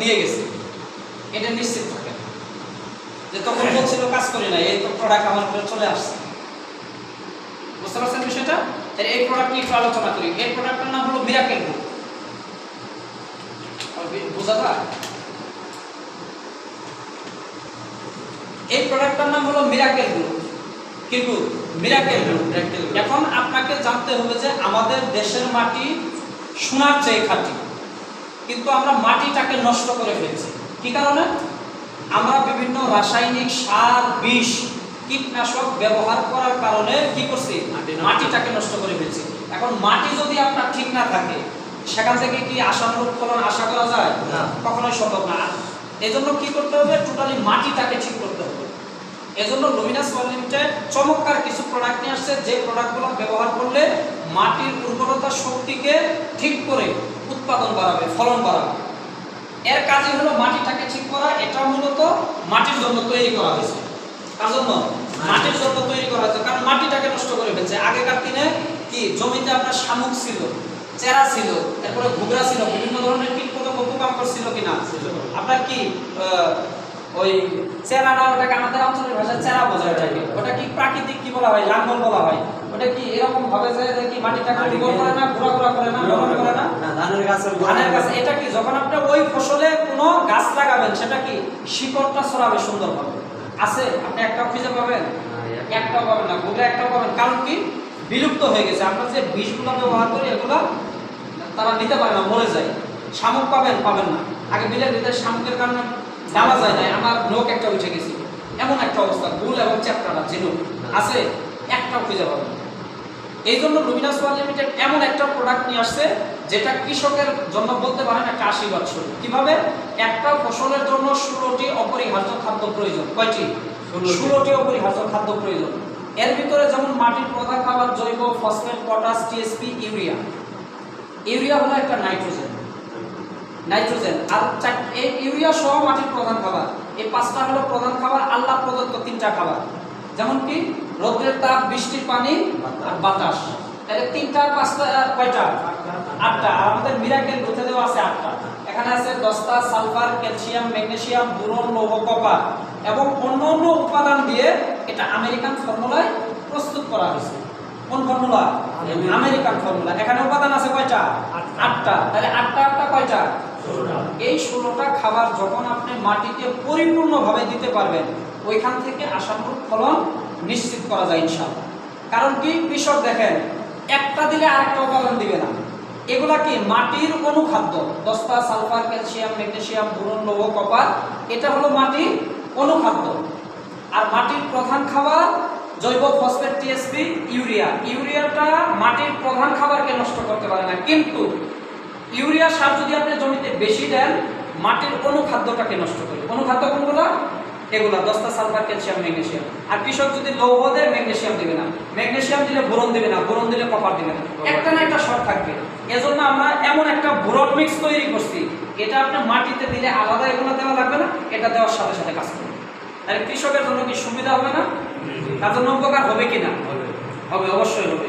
দিয়ে গেছে, এটা নিশ্চিত থাকে যে তখন বলছিল কাজ করি না, এই প্রোডাক্ট আমার উপরে চলে আসছে। বুঝতে পারছেন বিষয়টা? তাহলে এই প্রোডাক্ট নিয়ে একটু আলোচনা করি। এই প্রোডাক্টের নাম হলো মিরাকেল গ্রুপ। বোঝা যায়? এই প্রোডাক্টটার নাম হলো মিরাকেল গ্রুপ। কি গ্রুপ? Miracle group. এখন আপনাকে জানতে হবে যে আমাদের দেশের মাটি সোনার চেয়ে খাঁটি, কিন্তু আমরা মাটিটাকে নষ্ট করে ফেলছি। কি কারণে? আমরা বিভিন্ন রাসায়নিক সার, বিষ, কীটনাশক ব্যবহার করার কারণে কি করছি? মাটিটাকে নষ্ট করে ফেলছি। এখন মাটি যদি আপনার ঠিক না থাকে, সেখান থেকে কি আশানুরূপ ফলন আশা করা যায়? কখনোই সম্ভব না। এজন্য কি করতে হবে? টোটালি মাটিটাকে ঠিক করতে হবে। এজন্য লুমিনাস ওয়ার্ল্ড লিমিটেড চমৎকার কিছু প্রোডাক্ট নিয়ে আসছে, যে প্রোডাক্টগুলো ব্যবহার করলে মাটির উর্বরতা শক্তিকে ঠিক করে উৎপাদন বাড়াবে, ফলন বাড়াবে। এর কাজই হলো মাটিটাকে ঠিক করা। এটা মূলত মাটির জন্য তৈরি করা হয়েছে। কার জন্য? মাটির জন্য তৈরি করা হয়েছে, কারণ মাটিটাকে নষ্ট করে ফেলছে। আগেকার দিনে কি জমিতে আপনার শামুক ছিল, চেরা ছিল, এরপরে ঘুগরা ছিল, বিভিন্ন ধরনের কীটপতঙ্গ পোকামাকড় ছিল কিনা? আপনার কি ওই চেরাটা, ওটাকে আমাদের অঞ্চলের ভাষায় চেরা বোঝায়। ওটাকে ওটা কি প্রাকৃতিক কি বলা হয়? লাঙ্গল বলা হয়। ওটা কি এরকম ভাবে যে কি মাটিটাকে উর্বর করে না, ঘোরা করে না, লবণ করে না? ধানের গাছ। এটা কি যখন আপনি ওই ফসলে কোনো গাছ লাগাবেন, সেটা কি শিকড়টা ছড়াবে সুন্দরভাবে? আছে? আপনি একটাও খুঁজে পাবেন? একটাও পাবেন না। ঘুগরা একটাও পাবেন। কারণ কি? বিলুপ্ত হয়ে গেছে। আমরা যে বিষগুলো ব্যবহার করি, এগুলো তারা নিতে পারে না, মরে যায়। শামুক পাবেন? পাবেন না। আগে বিলের ভিতরে শামুকের কারণে ডালা যায় না, আমার লোক একটা উঠে গেছে, এমন একটা অবস্থা। গুল এবং চ্যাপ্টারা ঝিনুক আছে, একটাও খুঁজে পাবেন। এই জন্য লুমিনাস ওয়ার্ল্ড লিমিটেড এমন একটা প্রোডাক্ট নিয়ে আসছে, যেটা কৃষকের জন্য বলতে পারেন একটা আশীর্বাদ স্বরূপ। কিভাবে? একটা ফসলের জন্য 16টি অপরিহার্য খাদ্য প্রয়োজন। কয়টি? 16টি অপরিহার্য খাদ্য প্রয়োজন। এর ভিতরে যেমন মাটির প্রধান খাবার জৈব, phosphate, potash, TSP, urea. Urea হলো একটা নাইট্রোজেন, আর এই ইউরিয়া সহ মাটির প্রধান খাবার। এই 5টা হলো প্রধান খাবার, আল্লাহ প্রদত্ত 3টা খাবার। যেমন কি রৌদ্রের তাপ, বৃষ্টির পানি আর বাতাস। তাহলে 3টা 5টা কয়টা? 8টা। আর আমাদের মিরাকেল গ্রুপে দেওয়া আছে 8টা। এখানে আছে দস্তা, সালফার, ক্যালসিয়াম, ম্যাগনেসিয়াম, বোরন, লৌহ, কপার এবং অন্যান্য উপাদান দিয়ে এটা আমেরিকান ফর্মুলায় প্রস্তুত করা হয়েছে। কোন ফর্মুলা? American formula. এখানে উপাদান আছে কয়টা? 8টা। তাহলে 8টা কয়টা? 16টা। এই 16টা খাবার যখন আপনি মাটিতে পরিপূর্ণভাবে দিতে পারবেন, ওইখান থেকে আশানুরূপ ফলন নিশ্চিত করা যায় ইনশাআল্লাহ। কারণ কি? কৃষক দেখেন, একটা দিলে আরেকটা উপাদান দিবে না। এগুলা কি? মাটির অনুখাদ্য। দস্তা, সালফার, ক্যালসিয়াম, ম্যাগনেসিয়াম, বোরন, লৌহ, কপার, এটা হলো মাটির অনুখাদ্য। আর মাটির প্রধান খাবার জৈব, ফসফেট, টিএসপি, ইউরিয়া। ইউরিয়াটা মাটির প্রধান খাবারকে নষ্ট করতে পারে না, কিন্তু ইউরিয়া সার যদি আপনি জমিতে বেশি দেন, মাটির অনুখাদ্যটাকে নষ্ট করে। অনুখাদ্য কোনগুলো? এগুলা দস্তা, সালফার, ক্যালসিয়াম, ম্যাগনেসিয়াম। আর কৃষক যদি লৌহ দেয়, ম্যাগনেসিয়াম দিবে না, ম্যাগনেসিয়াম দিলে বোরন দিবে না, বোরন দিলে কপার দিবে না, একটা না একটা শর্ট থাকবে। এজন্য আমরা এমন একটা বোরন মিক্স তৈরি করছি, এটা আপনি মাটিতে দিলে আলাদা এগুলো দেওয়া লাগবে না, এটা দেওয়ার সাথে সাথে কাজ করবে। তাহলে কৃষকের জন্য কি সুবিধা হবে না? তার জন্য উপকার হবে কিনা? হবে, অবশ্যই হবে।